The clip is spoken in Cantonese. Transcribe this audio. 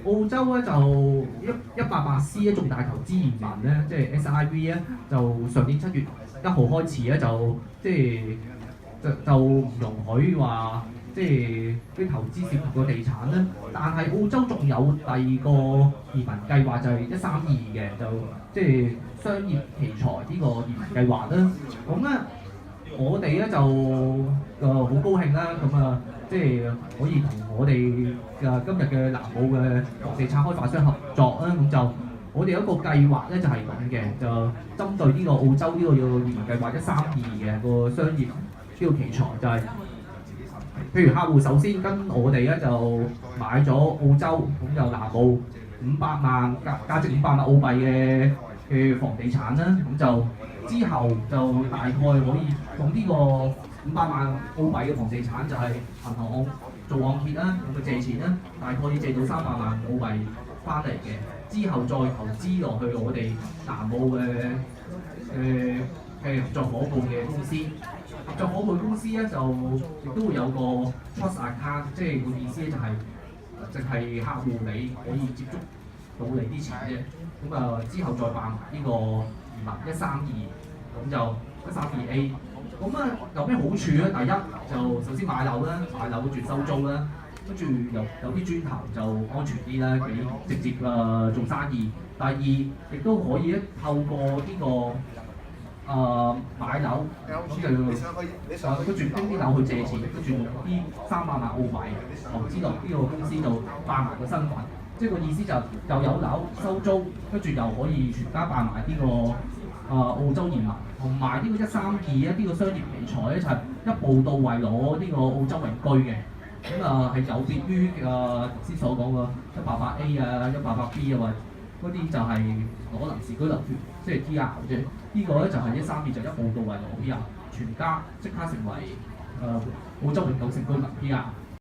澳洲咧就188C 一眾大投資移民咧，即係 SIV 咧，就上年7月1號開始咧，就即係就唔容許話即係啲投資涉及個地產咧。但係澳洲仲有第二個移民計劃就係132嘅，就即係商業奇才呢個移民計劃啦。咁咧我哋咧就好高興啦，咁啊即係可以同我哋今日嘅南澳嘅房地產開發商合作啦。咁就我哋有一個計劃咧就係咁嘅，就針對呢個澳洲呢個移民計劃132嘅個商業呢個奇才，就係譬如客戶首先跟我哋咧就買咗澳洲，咁就南澳500萬價值500萬澳幣嘅房地產啦。咁就之後就大概可以用呢個500萬澳幣嘅房地產，就係銀行做按揭啦，用佢借錢啦，大概可以借到300萬澳幣翻嚟嘅。之後再投資落去我哋南澳嘅合作伙伴嘅公司。合作伙伴公司咧就亦都會有個 trust account， 即係個意思就係淨係客戶你可以接觸到你啲錢啫。咁之後再辦埋呢個移民132，咁就132A。咁有咩好處咧？第一就首先買樓啦，買樓跟住收租啦，跟住有啲磚頭就安全啲啦，俾直接做生意。第二亦都可以透過呢個買樓，咁就跟住拎啲樓去借錢，跟住用啲300萬澳幣投資落呢個公司度辦埋個身份，即係個意思就又有樓收租，跟住又可以全家辦埋呢個澳洲移民，同埋呢個132咧，呢個商業奇才咧就係一步到位攞呢個澳洲永居嘅。咁係有別於頭先所講嘅188A 啊、188B 啊，或嗰啲就係攞臨時居留權，即係 PR 啫。呢個咧就係132就一步到位攞 PR，全家即刻成為澳洲永久性居民 PR。